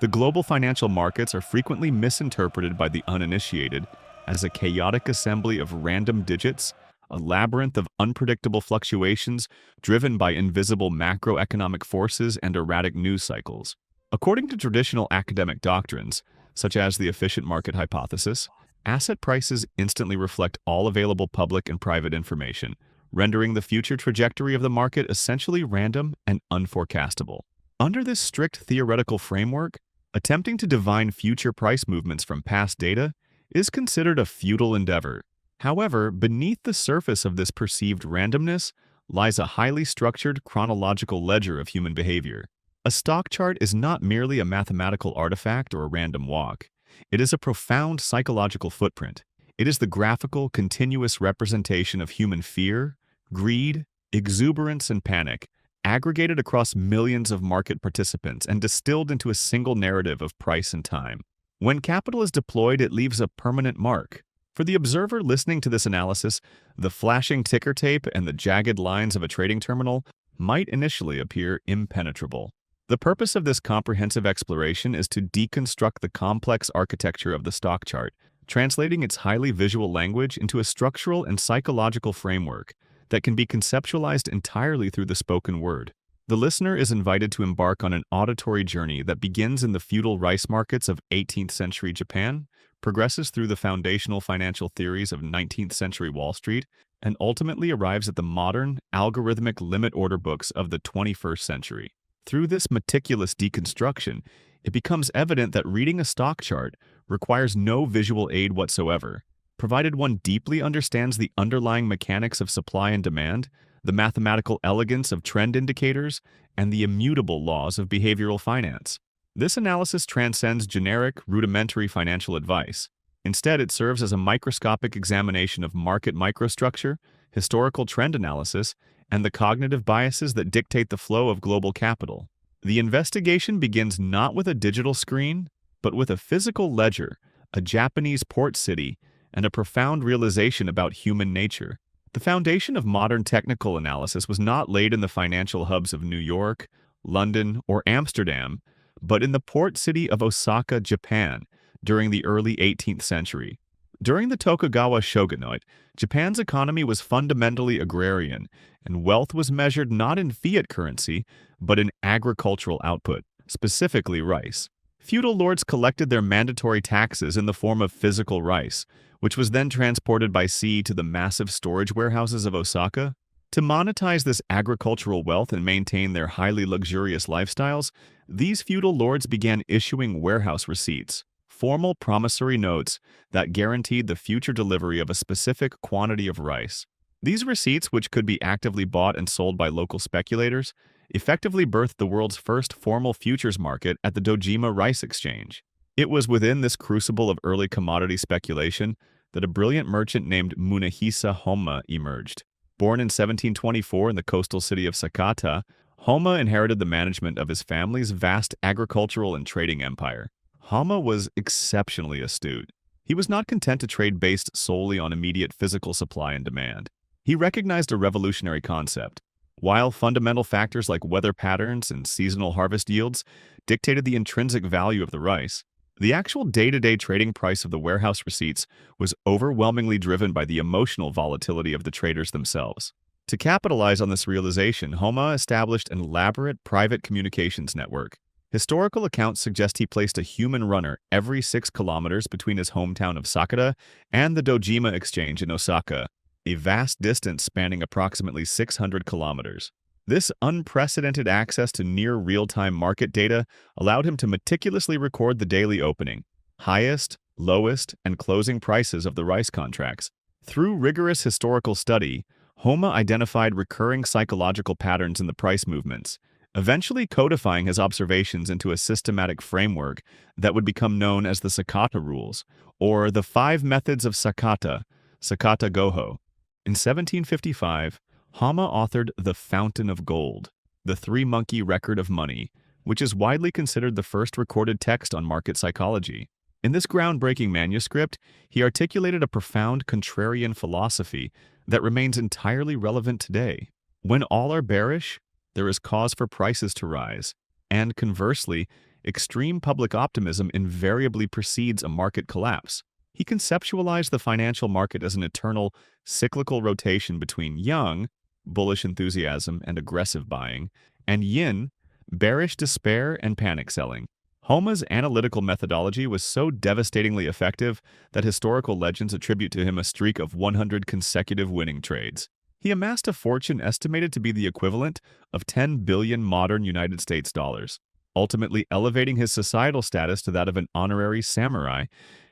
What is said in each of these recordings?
The global financial markets are frequently misinterpreted by the uninitiated as a chaotic assembly of random digits, a labyrinth of unpredictable fluctuations driven by invisible macroeconomic forces and erratic news cycles. According to traditional academic doctrines, such as the efficient market hypothesis, asset prices instantly reflect all available public and private information, rendering the future trajectory of the market essentially random and unforecastable. Under this strict theoretical framework, attempting to divine future price movements from past data is considered a futile endeavor. However, beneath the surface of this perceived randomness lies a highly structured chronological ledger of human behavior. A stock chart is not merely a mathematical artifact or a random walk. It is a profound psychological footprint. It is the graphical, continuous representation of human fear, greed, exuberance, and panic, aggregated across millions of market participants and distilled into a single narrative of price and time. When capital is deployed, it leaves a permanent mark. For the observer listening to this analysis, the flashing ticker tape and the jagged lines of a trading terminal might initially appear impenetrable. The purpose of this comprehensive exploration is to deconstruct the complex architecture of the stock chart, translating its highly visual language into a structural and psychological framework that can be conceptualized entirely through the spoken word. The listener is invited to embark on an auditory journey that begins in the feudal rice markets of 18th century Japan, progresses through the foundational financial theories of 19th century Wall Street, and ultimately arrives at the modern, algorithmic limit order books of the 21st century. Through this meticulous deconstruction, it becomes evident that reading a stock chart requires no visual aid whatsoever, provided one deeply understands the underlying mechanics of supply and demand, the mathematical elegance of trend indicators, and the immutable laws of behavioral finance. This analysis transcends generic, rudimentary financial advice. Instead, it serves as a microscopic examination of market microstructure, historical trend analysis, and the cognitive biases that dictate the flow of global capital. The investigation begins not with a digital screen, but with a physical ledger, a Japanese port city, and a profound realization about human nature. The foundation of modern technical analysis was not laid in the financial hubs of New York, London, or Amsterdam, but in the port city of Osaka, Japan, during the early 18th century. During the Tokugawa shogunate, Japan's economy was fundamentally agrarian, and wealth was measured not in fiat currency, but in agricultural output, specifically rice. Feudal lords collected their mandatory taxes in the form of physical rice, which was then transported by sea to the massive storage warehouses of Osaka. To monetize this agricultural wealth and maintain their highly luxurious lifestyles, these feudal lords began issuing warehouse receipts, formal promissory notes that guaranteed the future delivery of a specific quantity of rice. These receipts, which could be actively bought and sold by local speculators, effectively birthed the world's first formal futures market at the Dojima Rice Exchange. It was within this crucible of early commodity speculation that a brilliant merchant named Munehisa Homma emerged. Born in 1724 in the coastal city of Sakata, Homma inherited the management of his family's vast agricultural and trading empire. Homma was exceptionally astute. He was not content to trade based solely on immediate physical supply and demand. He recognized a revolutionary concept. While fundamental factors like weather patterns and seasonal harvest yields dictated the intrinsic value of the rice, the actual day-to-day trading price of the warehouse receipts was overwhelmingly driven by the emotional volatility of the traders themselves. To capitalize on this realization, Homma established an elaborate private communications network. Historical accounts suggest he placed a human runner every 6 kilometers between his hometown of Sakata and the Dojima Exchange in Osaka, a vast distance spanning approximately 600 kilometers. This unprecedented access to near real-time market data allowed him to meticulously record the daily opening, highest, lowest, and closing prices of the rice contracts. Through rigorous historical study, Homma identified recurring psychological patterns in the price movements, eventually codifying his observations into a systematic framework that would become known as the Sakata Rules, or the 5 Methods of Sakata, Sakata Goho. In 1755, Homma authored The Fountain of Gold, the Three-Monkey Record of Money, which is widely considered the first recorded text on market psychology. In this groundbreaking manuscript, he articulated a profound contrarian philosophy that remains entirely relevant today. When all are bearish, there is cause for prices to rise, and conversely, extreme public optimism invariably precedes a market collapse. He conceptualized the financial market as an eternal, cyclical rotation between yang, bullish enthusiasm and aggressive buying, and yin, bearish despair and panic selling. Homa's analytical methodology was so devastatingly effective that historical legends attribute to him a streak of 100 consecutive winning trades. He amassed a fortune estimated to be the equivalent of 10 billion modern United States dollars, ultimately elevating his societal status to that of an honorary samurai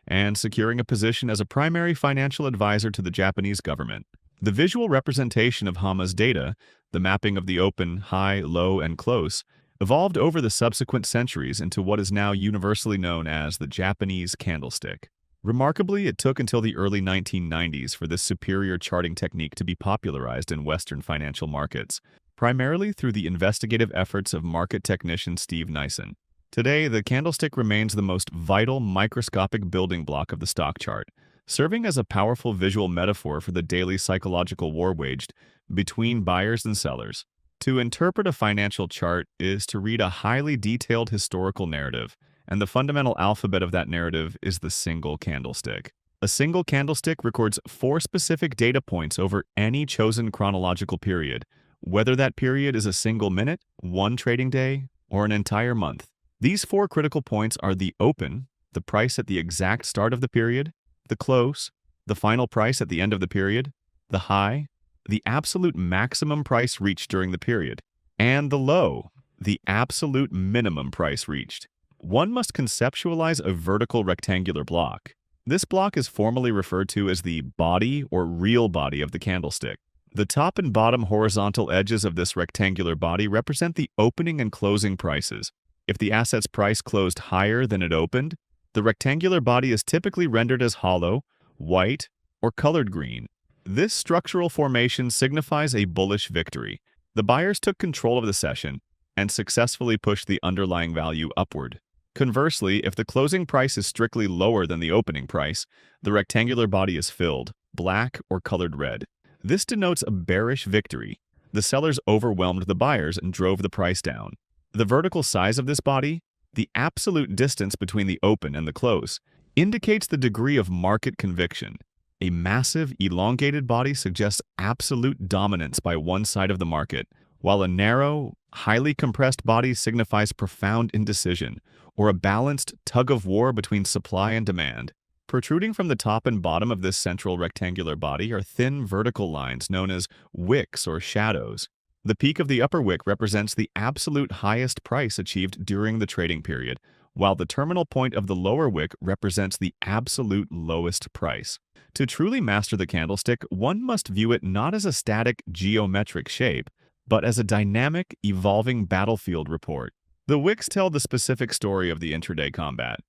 and securing a position as a primary financial advisor to the Japanese government. The visual representation of Homa's data, the mapping of the open, high, low, and close, evolved over the subsequent centuries into what is now universally known as the Japanese candlestick. Remarkably, it took until the early 1990s for this superior charting technique to be popularized in Western financial markets, primarily through the investigative efforts of market technician Steve Nyssen. Today, the candlestick remains the most vital microscopic building block of the stock chart, serving as a powerful visual metaphor for the daily psychological war waged between buyers and sellers. To interpret a financial chart is to read a highly detailed historical narrative, and the fundamental alphabet of that narrative is the single candlestick. A single candlestick records 4 specific data points over any chosen chronological period, whether that period is a single minute, 1 trading day, or an entire month. These 4 critical points are the open, the price at the exact start of the period, the close, the final price at the end of the period, the high, the absolute maximum price reached during the period, and the low, the absolute minimum price reached. One must conceptualize a vertical rectangular block. This block is formally referred to as the body or real body of the candlestick. The top and bottom horizontal edges of this rectangular body represent the opening and closing prices. If the asset's price closed higher than it opened, the rectangular body is typically rendered as hollow, white, or colored green. This structural formation signifies a bullish victory. The buyers took control of the session and successfully pushed the underlying value upward. Conversely, if the closing price is strictly lower than the opening price, the rectangular body is filled, black or colored red. This denotes a bearish victory. The sellers overwhelmed the buyers and drove the price down. The vertical size of this body, the absolute distance between the open and the close, indicates the degree of market conviction. A massive, elongated body suggests absolute dominance by one side of the market, while a narrow, highly compressed body signifies profound indecision, or a balanced tug-of-war between supply and demand. Protruding from the top and bottom of this central rectangular body are thin vertical lines known as wicks or shadows. The peak of the upper wick represents the absolute highest price achieved during the trading period, while the terminal point of the lower wick represents the absolute lowest price. To truly master the candlestick, one must view it not as a static geometric shape, but as a dynamic, evolving battlefield report. The wicks tell the specific story of the intraday combat.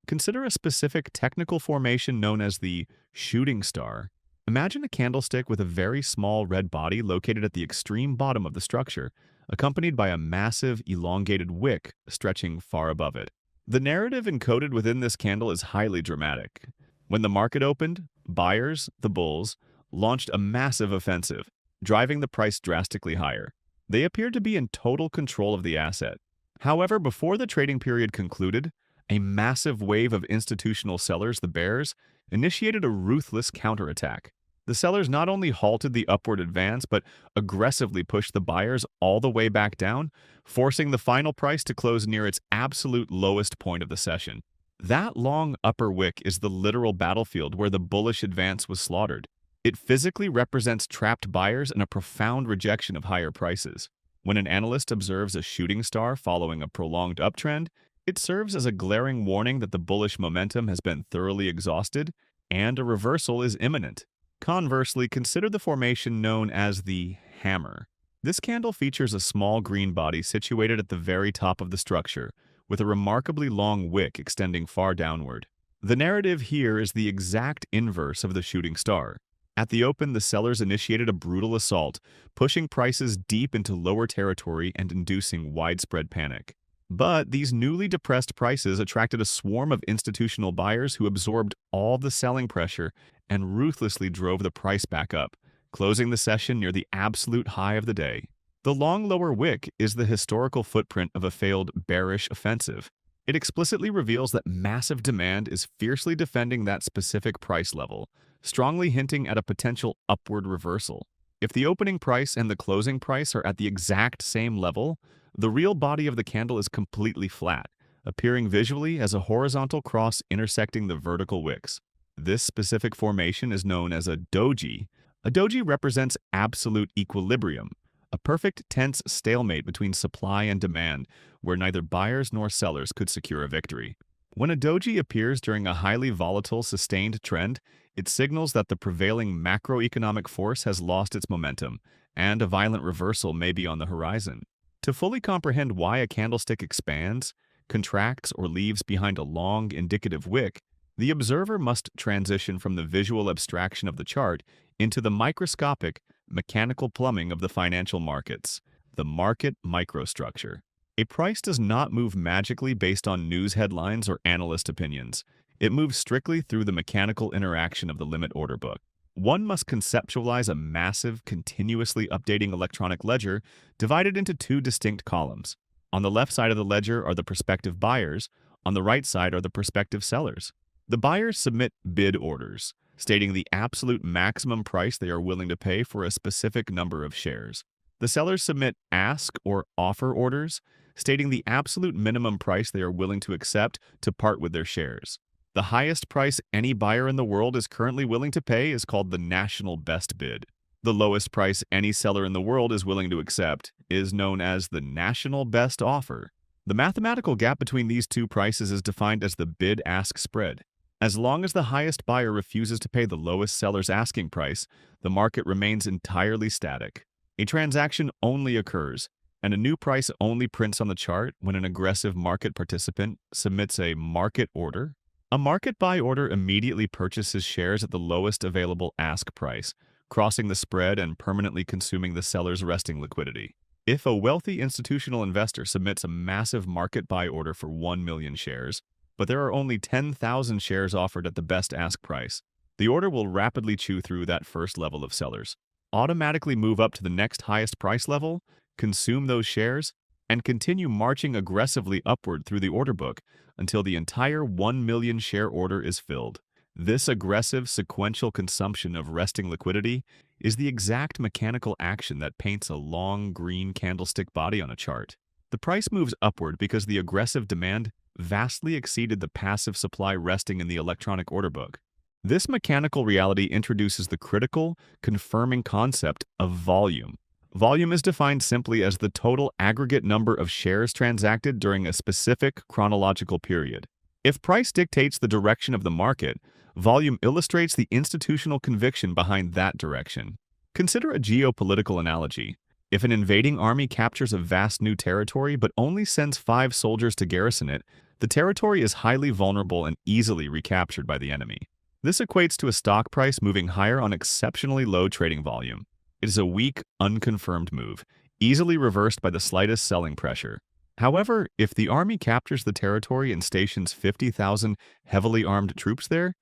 Consider a specific technical formation known as the shooting star. Imagine a candlestick with a very small red body located at the extreme bottom of the structure, accompanied by a massive, elongated wick stretching far above it. The narrative encoded within this candle is highly dramatic. When the market opened, buyers, the bulls, launched a massive offensive, driving the price drastically higher. They appeared to be in total control of the asset. However, before the trading period concluded, a massive wave of institutional sellers, the bears, initiated a ruthless counterattack. The sellers not only halted the upward advance, but aggressively pushed the buyers all the way back down, forcing the final price to close near its absolute lowest point of the session. That long upper wick is the literal battlefield where the bullish advance was slaughtered. It physically represents trapped buyers and a profound rejection of higher prices. When an analyst observes a shooting star following a prolonged uptrend, it serves as a glaring warning that the bullish momentum has been thoroughly exhausted and a reversal is imminent. Conversely, consider the formation known as the hammer. This candle features a small green body situated at the very top of the structure, with a remarkably long wick extending far downward. The narrative here is the exact inverse of the shooting star. At the open, the sellers initiated a brutal assault, pushing prices deep into lower territory and inducing widespread panic. But these newly depressed prices attracted a swarm of institutional buyers who absorbed all the selling pressure and ruthlessly drove the price back up, closing the session near the absolute high of the day. The long lower wick is the historical footprint of a failed bearish offensive. It explicitly reveals that massive demand is fiercely defending that specific price level, strongly hinting at a potential upward reversal. If the opening price and the closing price are at the exact same level, the real body of the candle is completely flat, appearing visually as a horizontal cross intersecting the vertical wicks. This specific formation is known as a doji. A doji represents absolute equilibrium, a perfect tense stalemate between supply and demand, where neither buyers nor sellers could secure a victory. When a doji appears during a highly volatile, sustained trend, it signals that the prevailing macroeconomic force has lost its momentum, and a violent reversal may be on the horizon. To fully comprehend why a candlestick expands, contracts, or leaves behind a long, indicative wick, the observer must transition from the visual abstraction of the chart into the microscopic, mechanical plumbing of the financial markets, the market microstructure. A price does not move magically based on news headlines or analyst opinions. It moves strictly through the mechanical interaction of the limit order book. One must conceptualize a massive, continuously updating electronic ledger divided into two distinct columns. On the left side of the ledger are the prospective buyers, on the right side are the prospective sellers. The buyers submit bid orders, stating the absolute maximum price they are willing to pay for a specific number of shares. The sellers submit ask or offer orders, stating the absolute minimum price they are willing to accept to part with their shares. The highest price any buyer in the world is currently willing to pay is called the national best bid. The lowest price any seller in the world is willing to accept is known as the national best offer. The mathematical gap between these two prices is defined as the bid-ask spread. As long as the highest buyer refuses to pay the lowest seller's asking price, the market remains entirely static. A transaction only occurs, and a new price only prints on the chart when an aggressive market participant submits a market order. A market buy order immediately purchases shares at the lowest available ask price, crossing the spread and permanently consuming the seller's resting liquidity. If a wealthy institutional investor submits a massive market buy order for 1 million shares, but there are only 10,000 shares offered at the best ask price, the order will rapidly chew through that first level of sellers, automatically move up to the next highest price level, consume those shares, and continue marching aggressively upward through the order book until the entire 1 million share order is filled. This aggressive sequential consumption of resting liquidity is the exact mechanical action that paints a long green candlestick body on a chart. The price moves upward because the aggressive demand vastly exceeded the passive supply resting in the electronic order book. This mechanical reality introduces the critical, confirming concept of volume. Volume is defined simply as the total aggregate number of shares transacted during a specific chronological period. If price dictates the direction of the market, volume illustrates the institutional conviction behind that direction. Consider a geopolitical analogy. If an invading army captures a vast new territory but only sends 5 soldiers to garrison it, the territory is highly vulnerable and easily recaptured by the enemy. This equates to a stock price moving higher on exceptionally low trading volume. It is a weak, unconfirmed move, easily reversed by the slightest selling pressure. However, if the army captures the territory and stations 50,000 heavily armed troops there,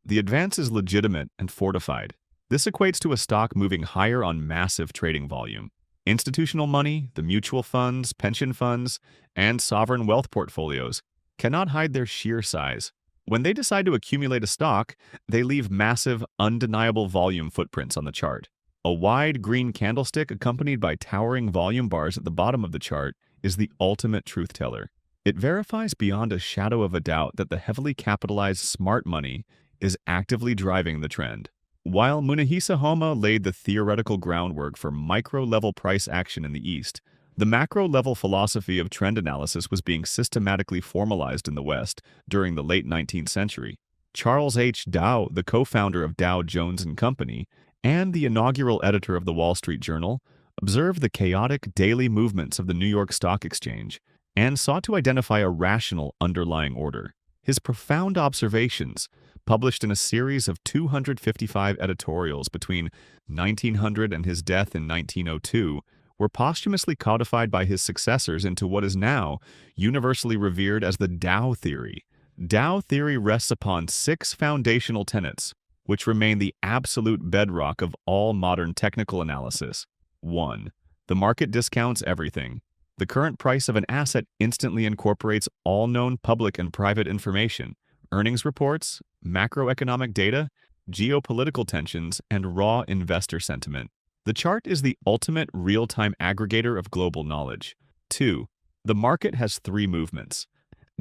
the advance is legitimate and fortified. This equates to a stock moving higher on massive trading volume. Institutional money, the mutual funds, pension funds, and sovereign wealth portfolios cannot hide their sheer size. When they decide to accumulate a stock, they leave massive, undeniable volume footprints on the chart. A wide green candlestick accompanied by towering volume bars at the bottom of the chart is the ultimate truth teller. It verifies beyond a shadow of a doubt that the heavily capitalized smart money is actively driving the trend. While Munehisa Homa laid the theoretical groundwork for micro-level price action in the East, the macro-level philosophy of trend analysis was being systematically formalized in the West during the late 19th century. Charles H. Dow, the co-founder of Dow Jones and Company, and the inaugural editor of the Wall Street Journal, observed the chaotic daily movements of the New York Stock Exchange and sought to identify a rational underlying order. His profound observations, published in a series of 255 editorials between 1900 and his death in 1902, were posthumously codified by his successors into what is now universally revered as the Dow theory. Dow theory rests upon 6 foundational tenets, which remain the absolute bedrock of all modern technical analysis. 1. The market discounts everything. The current price of an asset instantly incorporates all known public and private information, earnings reports, macroeconomic data, geopolitical tensions, and raw investor sentiment. The chart is the ultimate real-time aggregator of global knowledge. 2. The market has three movements.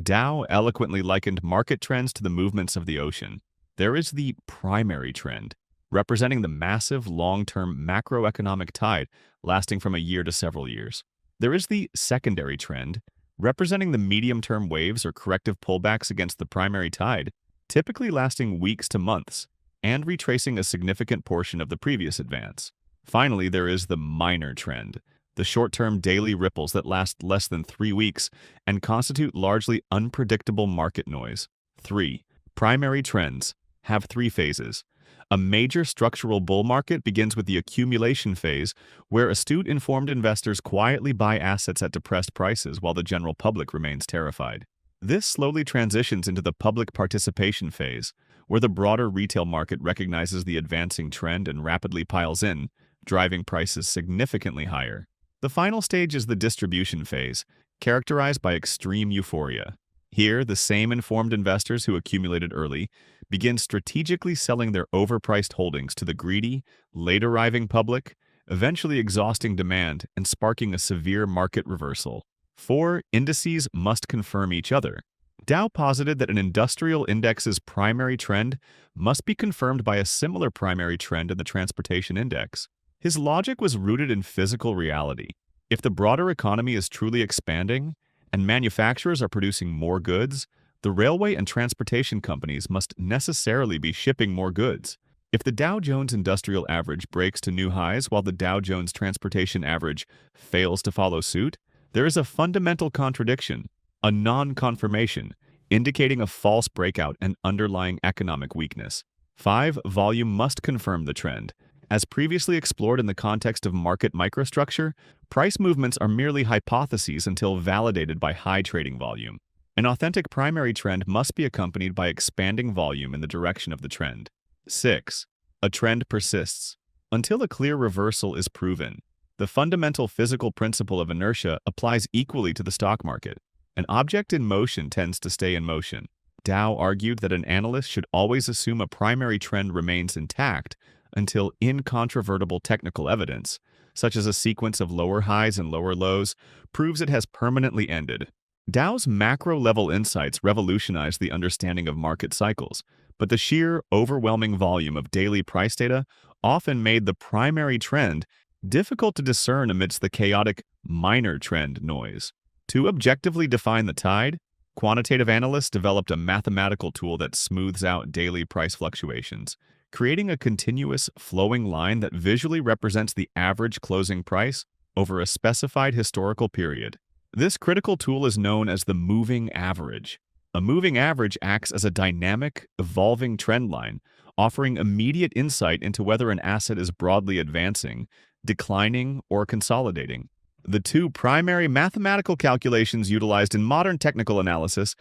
Dow eloquently likened market trends to the movements of the ocean. There is the primary trend, representing the massive long-term macroeconomic tide lasting from a year to several years. There is the secondary trend, representing the medium-term waves or corrective pullbacks against the primary tide, typically lasting weeks to months, and retracing a significant portion of the previous advance. Finally, there is the minor trend, the short-term daily ripples that last less than 3 weeks and constitute largely unpredictable market noise. 3. Primary trends have 3 phases. A major structural bull market begins with the accumulation phase, where astute informed investors quietly buy assets at depressed prices while the general public remains terrified. This slowly transitions into the public participation phase, where the broader retail market recognizes the advancing trend and rapidly piles in, driving prices significantly higher. The final stage is the distribution phase, characterized by extreme euphoria. Here, the same informed investors who accumulated early begin strategically selling their overpriced holdings to the greedy, late-arriving public, eventually exhausting demand and sparking a severe market reversal. 4. Indices must confirm each other. Dow posited that an industrial index's primary trend must be confirmed by a similar primary trend in the transportation index. His logic was rooted in physical reality. If the broader economy is truly expanding and manufacturers are producing more goods, the railway and transportation companies must necessarily be shipping more goods. If the Dow Jones Industrial Average breaks to new highs while the Dow Jones Transportation Average fails to follow suit, there is a fundamental contradiction, a non-confirmation, indicating a false breakout and underlying economic weakness. 5. Volume must confirm the trend. As previously explored in the context of market microstructure, price movements are merely hypotheses until validated by high trading volume. An authentic primary trend must be accompanied by expanding volume in the direction of the trend. 6. A trend persists. Until a clear reversal is proven, the fundamental physical principle of inertia applies equally to the stock market. An object in motion tends to stay in motion. Dow argued that an analyst should always assume a primary trend remains intact until incontrovertible technical evidence, such as a sequence of lower highs and lower lows, proves it has permanently ended. Dow's macro-level insights revolutionized the understanding of market cycles, but the sheer, overwhelming volume of daily price data often made the primary trend difficult to discern amidst the chaotic minor trend noise. To objectively define the tide, quantitative analysts developed a mathematical tool that smooths out daily price fluctuations, creating a continuous, flowing line that visually represents the average closing price over a specified historical period. This critical tool is known as the moving average. A moving average acts as a dynamic, evolving trend line, offering immediate insight into whether an asset is broadly advancing, declining, or consolidating. The two primary mathematical calculations utilized in modern technical analysis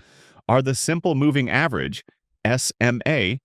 are the simple moving average, SMA,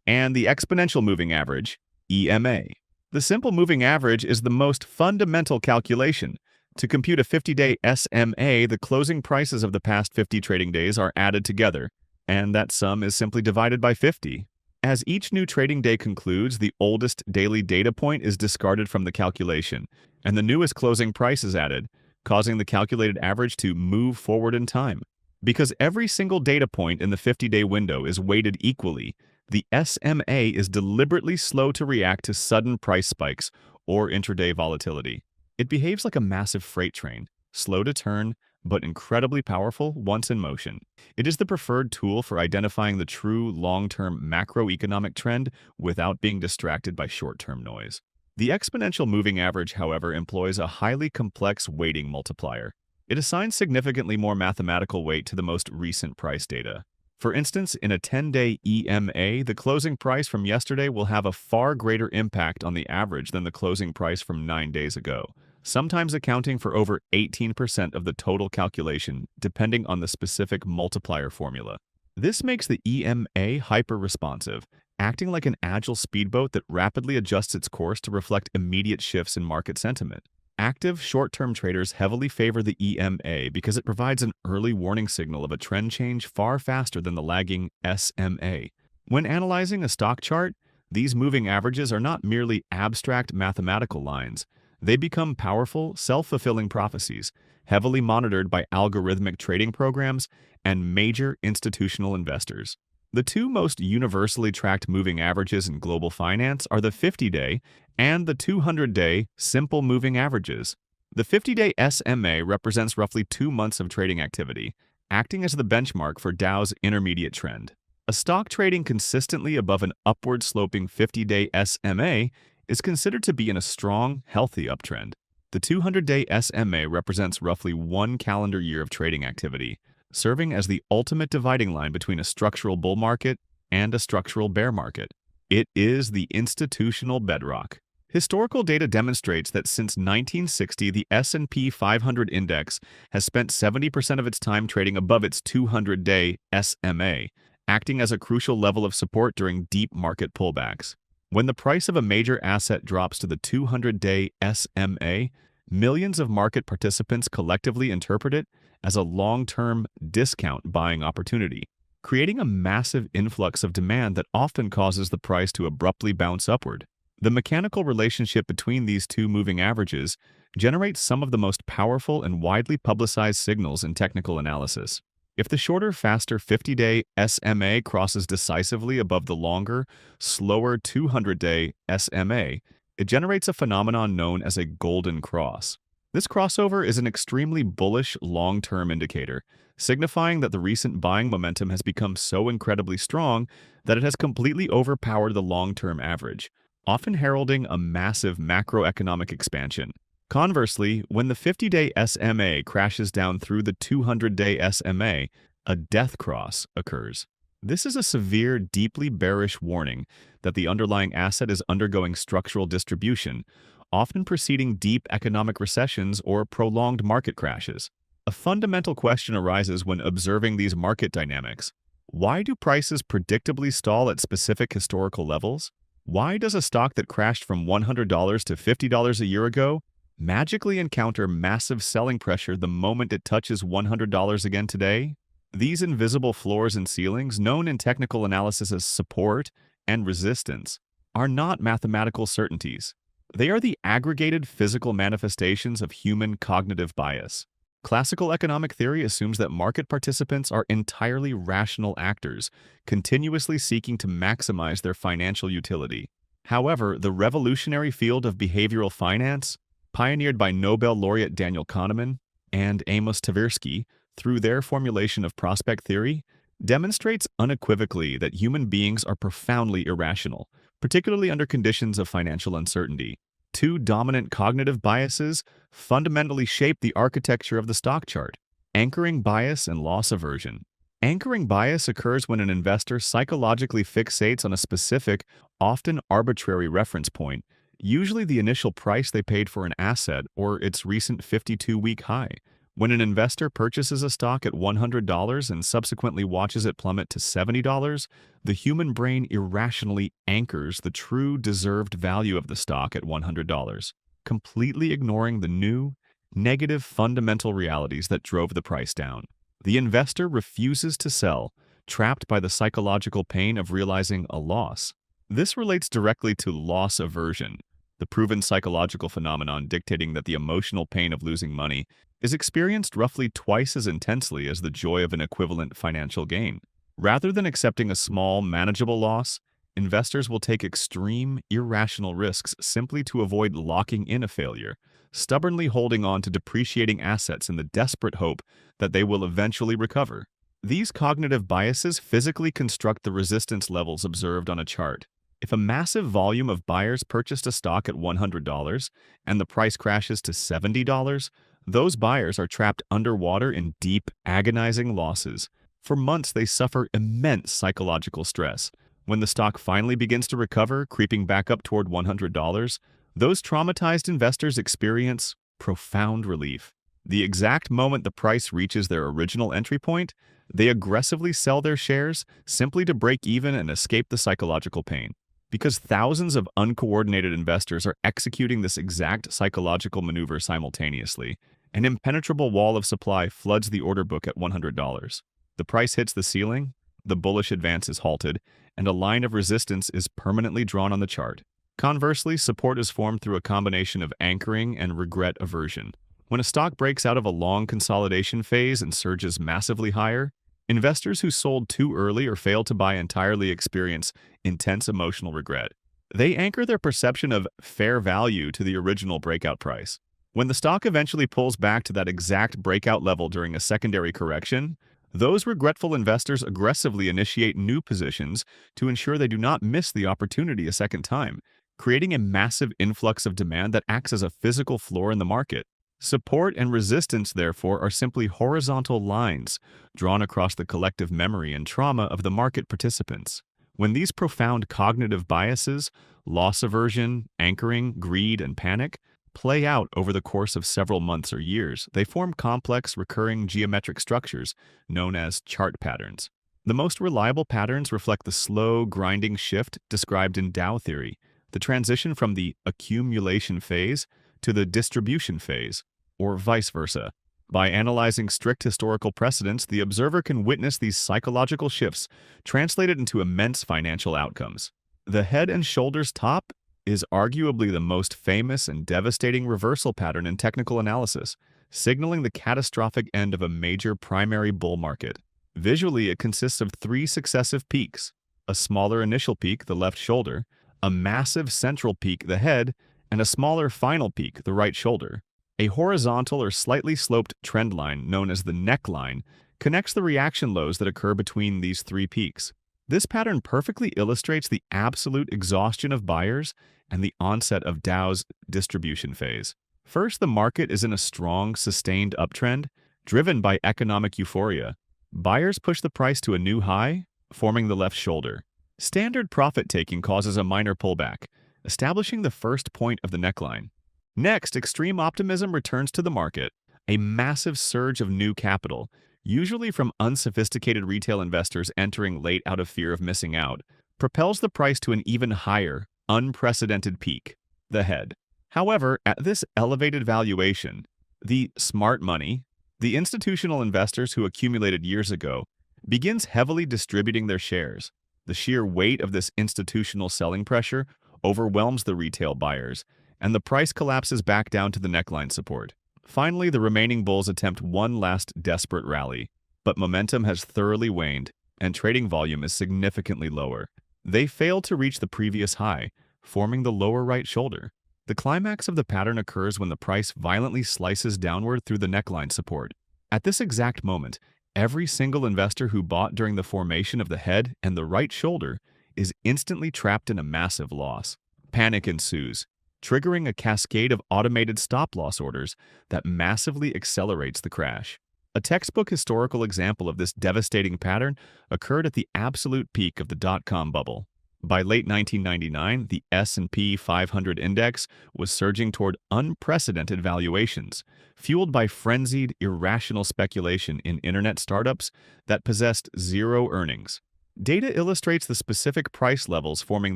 and the exponential moving average, EMA. The simple moving average is the most fundamental calculation. To compute a 50-day SMA, the closing prices of the past 50 trading days are added together, and that sum is simply divided by 50. As each new trading day concludes, the oldest daily data point is discarded from the calculation, and the newest closing price is added, causing the calculated average to move forward in time. Because every single data point in the 50-day window is weighted equally, the SMA is deliberately slow to react to sudden price spikes or intraday volatility. It behaves like a massive freight train, slow to turn, but incredibly powerful once in motion. It is the preferred tool for identifying the true long-term macroeconomic trend without being distracted by short-term noise. The exponential moving average, however, employs a highly complex weighting multiplier. It assigns significantly more mathematical weight to the most recent price data. For instance, in a 10-day EMA, the closing price from yesterday will have a far greater impact on the average than the closing price from 9 days ago, sometimes accounting for over 18% of the total calculation, depending on the specific multiplier formula. This makes the EMA hyper-responsive, acting like an agile speedboat that rapidly adjusts its course to reflect immediate shifts in market sentiment. Active short-term traders heavily favor the EMA because it provides an early warning signal of a trend change far faster than the lagging SMA. When analyzing a stock chart, these moving averages are not merely abstract mathematical lines. They become powerful, self-fulfilling prophecies, heavily monitored by algorithmic trading programs and major institutional investors. The two most universally tracked moving averages in global finance are the 50-day and the 200-day simple moving averages. The 50-day SMA represents roughly 2 months of trading activity, acting as the benchmark for Dow's intermediate trend. A stock trading consistently above an upward-sloping 50-day SMA is considered to be in a strong, healthy uptrend. The 200-day SMA represents roughly 1 calendar year of trading activity, serving as the ultimate dividing line between a structural bull market and a structural bear market. It is the institutional bedrock. Historical data demonstrates that since 1960, the S&P 500 index has spent 70% of its time trading above its 200-day SMA, acting as a crucial level of support during deep market pullbacks. When the price of a major asset drops to the 200-day SMA, millions of market participants collectively interpret it as a long-term discount buying opportunity, creating a massive influx of demand that often causes the price to abruptly bounce upward. The mechanical relationship between these two moving averages generates some of the most powerful and widely publicized signals in technical analysis. If the shorter, faster 50-day SMA crosses decisively above the longer, slower 200-day SMA, it generates a phenomenon known as a golden cross. This crossover is an extremely bullish long-term indicator, signifying that the recent buying momentum has become so incredibly strong that it has completely overpowered the long-term average, often heralding a massive macroeconomic expansion. Conversely, when the 50-day SMA crashes down through the 200-day SMA, a death cross occurs. This is a severe, deeply bearish warning that the underlying asset is undergoing structural distribution, often preceding deep economic recessions or prolonged market crashes. A fundamental question arises when observing these market dynamics. Why do prices predictably stall at specific historical levels? Why does a stock that crashed from $100 to $50 a year ago magically encounter massive selling pressure the moment it touches $100 again today? These invisible floors and ceilings, known in technical analysis as support and resistance, are not mathematical certainties. They are the aggregated physical manifestations of human cognitive bias. Classical economic theory assumes that market participants are entirely rational actors, continuously seeking to maximize their financial utility. However, the revolutionary field of behavioral finance, pioneered by Nobel laureate Daniel Kahneman and Amos Tversky through their formulation of prospect theory, demonstrates unequivocally that human beings are profoundly irrational, particularly under conditions of financial uncertainty. Two dominant cognitive biases fundamentally shape the architecture of the stock chart: anchoring bias and loss aversion. Anchoring bias occurs when an investor psychologically fixates on a specific, often arbitrary reference point, usually the initial price they paid for an asset or its recent 52-week high. When an investor purchases a stock at $100 and subsequently watches it plummet to $70, the human brain irrationally anchors the true deserved value of the stock at $100, completely ignoring the new, negative fundamental realities that drove the price down. The investor refuses to sell, trapped by the psychological pain of realizing a loss. This relates directly to loss aversion, the proven psychological phenomenon dictating that the emotional pain of losing money is experienced roughly twice as intensely as the joy of an equivalent financial gain. Rather than accepting a small, manageable loss, investors will take extreme, irrational risks simply to avoid locking in a failure, stubbornly holding on to depreciating assets in the desperate hope that they will eventually recover. These cognitive biases physically construct the resistance levels observed on a chart. If a massive volume of buyers purchased a stock at $100 and the price crashes to $70, those buyers are trapped underwater in deep, agonizing losses. For months, they suffer immense psychological stress. When the stock finally begins to recover, creeping back up toward $100, those traumatized investors experience profound relief. The exact moment the price reaches their original entry point, they aggressively sell their shares simply to break even and escape the psychological pain. Because thousands of uncoordinated investors are executing this exact psychological maneuver simultaneously, an impenetrable wall of supply floods the order book at $100. The price hits the ceiling, the bullish advance is halted, and a line of resistance is permanently drawn on the chart. Conversely, support is formed through a combination of anchoring and regret aversion. When a stock breaks out of a long consolidation phase and surges massively higher, investors who sold too early or failed to buy entirely experience intense emotional regret. They anchor their perception of fair value to the original breakout price. When the stock eventually pulls back to that exact breakout level during a secondary correction, those regretful investors aggressively initiate new positions to ensure they do not miss the opportunity a second time, creating a massive influx of demand that acts as a physical floor in the market. Support and resistance, therefore, are simply horizontal lines drawn across the collective memory and trauma of the market participants. When these profound cognitive biases, loss aversion, anchoring, greed, and panic, play out over the course of several months or years, they form complex, recurring geometric structures known as chart patterns. The most reliable patterns reflect the slow, grinding shift described in Dow theory, the transition from the accumulation phase to the distribution phase, or vice versa. By analyzing strict historical precedents, the observer can witness these psychological shifts translated into immense financial outcomes. The head and shoulders top is arguably the most famous and devastating reversal pattern in technical analysis, signaling the catastrophic end of a major primary bull market. Visually, it consists of three successive peaks: a smaller initial peak, the left shoulder, a massive central peak, the head, and a smaller final peak, the right shoulder. A horizontal or slightly sloped trend line, known as the neckline, connects the reaction lows that occur between these three peaks. This pattern perfectly illustrates the absolute exhaustion of buyers and the onset of Dow's distribution phase. First, the market is in a strong, sustained uptrend, driven by economic euphoria. Buyers push the price to a new high, forming the left shoulder. Standard profit-taking causes a minor pullback, establishing the first point of the neckline. Next, extreme optimism returns to the market. A massive surge of new capital, usually from unsophisticated retail investors entering late out of fear of missing out, propels the price to an even higher, unprecedented peak, the head. However, at this elevated valuation, the smart money, the institutional investors who accumulated years ago, begins heavily distributing their shares. The sheer weight of this institutional selling pressure overwhelms the retail buyers, and the price collapses back down to the neckline support. Finally, the remaining bulls attempt one last desperate rally, but momentum has thoroughly waned, and trading volume is significantly lower. They fail to reach the previous high, forming the lower right shoulder. The climax of the pattern occurs when the price violently slices downward through the neckline support. At this exact moment, every single investor who bought during the formation of the head and the right shoulder is instantly trapped in a massive loss. Panic ensues, triggering a cascade of automated stop-loss orders that massively accelerates the crash. A textbook historical example of this devastating pattern occurred at the absolute peak of the dot-com bubble. By late 1999, the S&P 500 index was surging toward unprecedented valuations, fueled by frenzied, irrational speculation in internet startups that possessed zero earnings. Data illustrates the specific price levels forming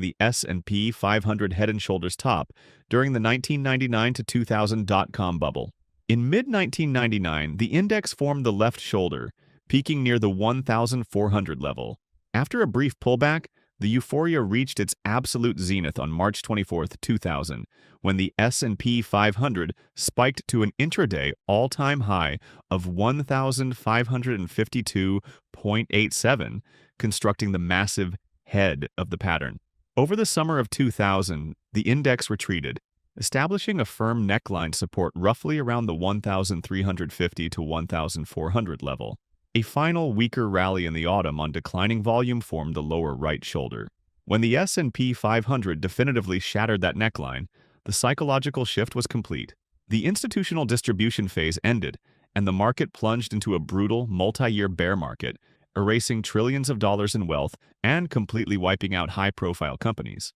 the S&P 500 head and shoulders top during the 1999 to 2000 dot-com bubble. In mid-1999, the index formed the left shoulder, peaking near the 1,400 level. After a brief pullback, the euphoria reached its absolute zenith on March 24, 2000, when the S&P 500 spiked to an intraday all-time high of 1,552.87, constructing the massive head of the pattern. Over the summer of 2000, the index retreated, establishing a firm neckline support roughly around the 1,350 to 1,400 level. A final weaker rally in the autumn on declining volume formed the lower right shoulder. When the S&P 500 definitively shattered that neckline, the psychological shift was complete. The institutional distribution phase ended, and the market plunged into a brutal, multi-year bear market, erasing trillions of dollars in wealth and completely wiping out high-profile companies.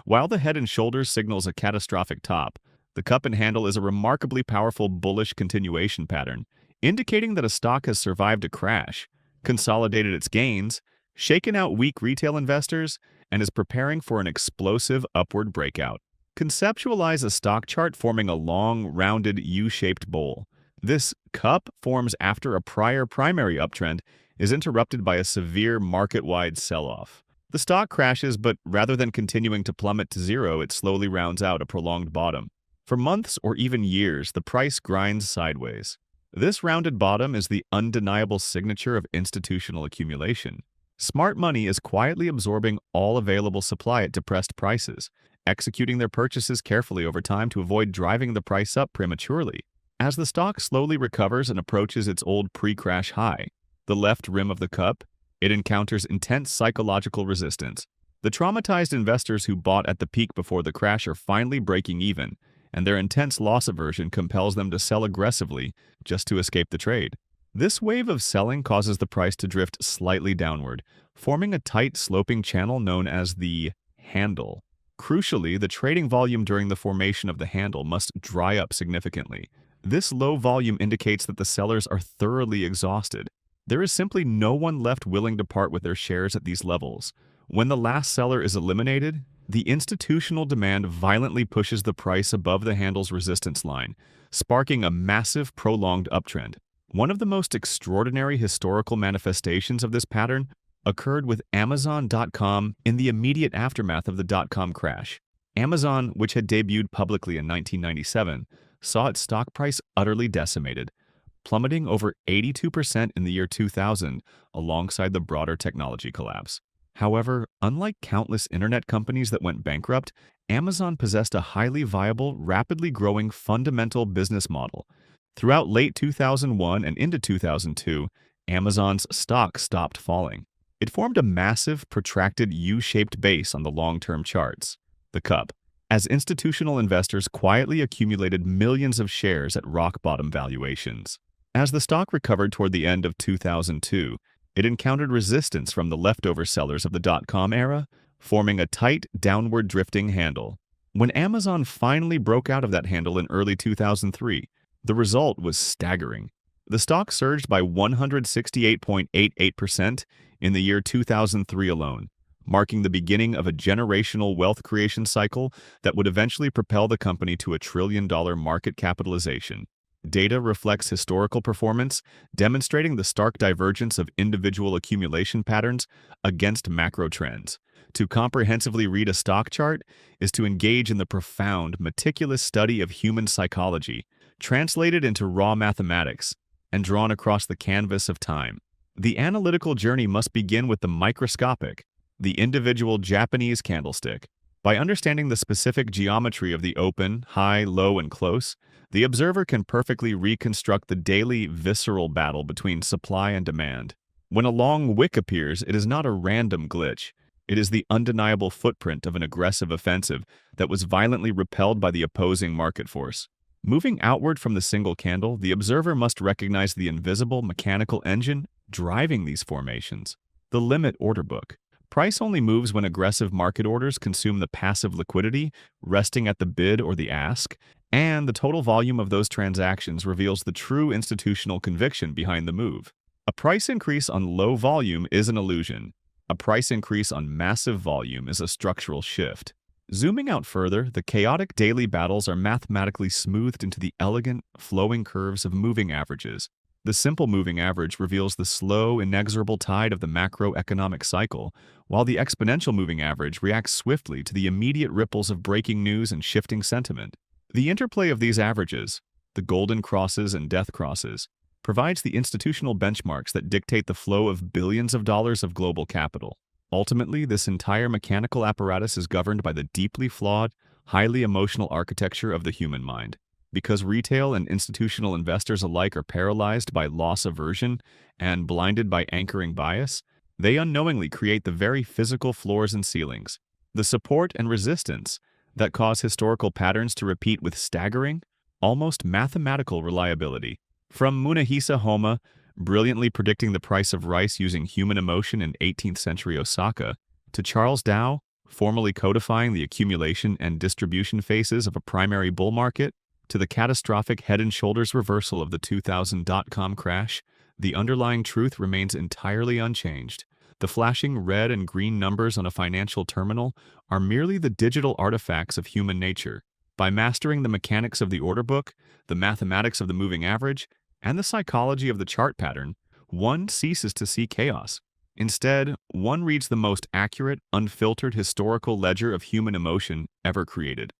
While the head and shoulders signals a catastrophic top, the cup and handle is a remarkably powerful bullish continuation pattern, indicating that a stock has survived a crash, consolidated its gains, shaken out weak retail investors, and is preparing for an explosive upward breakout. Conceptualize a stock chart forming a long, rounded U-shaped bowl. This cup forms after a prior primary uptrend is interrupted by a severe market-wide sell-off. The stock crashes, but rather than continuing to plummet to zero, it slowly rounds out a prolonged bottom. For months or even years, the price grinds sideways. This rounded bottom is the undeniable signature of institutional accumulation. Smart money is quietly absorbing all available supply at depressed prices, executing their purchases carefully over time to avoid driving the price up prematurely. As the stock slowly recovers and approaches its old pre-crash high, the left rim of the cup, it encounters intense psychological resistance. The traumatized investors who bought at the peak before the crash are finally breaking even, and their intense loss aversion compels them to sell aggressively just to escape the trade. This wave of selling causes the price to drift slightly downward, forming a tight sloping channel known as the handle. Crucially, the trading volume during the formation of the handle must dry up significantly. This low volume indicates that the sellers are thoroughly exhausted. There is simply no one left willing to part with their shares at these levels. When the last seller is eliminated, the institutional demand violently pushes the price above the handle's resistance line, sparking a massive, prolonged uptrend. One of the most extraordinary historical manifestations of this pattern occurred with Amazon.com in the immediate aftermath of the dot-com crash. Amazon, which had debuted publicly in 1997, saw its stock price utterly decimated, plummeting over 82% in the year 2000 alongside the broader technology collapse. However, unlike countless internet companies that went bankrupt, Amazon possessed a highly viable, rapidly growing fundamental business model. Throughout late 2001 and into 2002, Amazon's stock stopped falling. It formed a massive, protracted U-shaped base on the long-term charts, the cup, as institutional investors quietly accumulated millions of shares at rock-bottom valuations. As the stock recovered toward the end of 2002, it encountered resistance from the leftover sellers of the dot-com era, forming a tight, downward drifting handle. When Amazon finally broke out of that handle in early 2003, the result was staggering. The stock surged by 168.88% in the year 2003 alone, marking the beginning of a generational wealth creation cycle that would eventually propel the company to $1 trillion market capitalization. Data reflects historical performance, demonstrating the stark divergence of individual accumulation patterns against macro trends. To comprehensively read a stock chart is to engage in the profound, meticulous study of human psychology, translated into raw mathematics and drawn across the canvas of time. The analytical journey must begin with the microscopic, the individual Japanese candlestick. By understanding the specific geometry of the open, high, low, and close, the observer can perfectly reconstruct the daily, visceral battle between supply and demand. When a long wick appears, it is not a random glitch. It is the undeniable footprint of an aggressive offensive that was violently repelled by the opposing market force. Moving outward from the single candle, the observer must recognize the invisible mechanical engine driving these formations. The limit order book. Price only moves when aggressive market orders consume the passive liquidity resting at the bid or the ask, and the total volume of those transactions reveals the true institutional conviction behind the move. A price increase on low volume is an illusion. A price increase on massive volume is a structural shift. Zooming out further, the chaotic daily battles are mathematically smoothed into the elegant, flowing curves of moving averages. The simple moving average reveals the slow, inexorable tide of the macroeconomic cycle, while the exponential moving average reacts swiftly to the immediate ripples of breaking news and shifting sentiment. The interplay of these averages, the golden crosses and death crosses, provides the institutional benchmarks that dictate the flow of billions of dollars of global capital. Ultimately, this entire mechanical apparatus is governed by the deeply flawed, highly emotional architecture of the human mind. Because retail and institutional investors alike are paralyzed by loss aversion and blinded by anchoring bias, they unknowingly create the very physical floors and ceilings, the support and resistance that cause historical patterns to repeat with staggering, almost mathematical reliability. From Munehisa Homa, brilliantly predicting the price of rice using human emotion in 18th century Osaka, to Charles Dow, formally codifying the accumulation and distribution phases of a primary bull market, to the catastrophic head and shoulders reversal of the 2000 dot-com crash, the underlying truth remains entirely unchanged. The flashing red and green numbers on a financial terminal are merely the digital artifacts of human nature. By mastering the mechanics of the order book, the mathematics of the moving average, and the psychology of the chart pattern, one ceases to see chaos. Instead, one reads the most accurate, unfiltered historical ledger of human emotion ever created.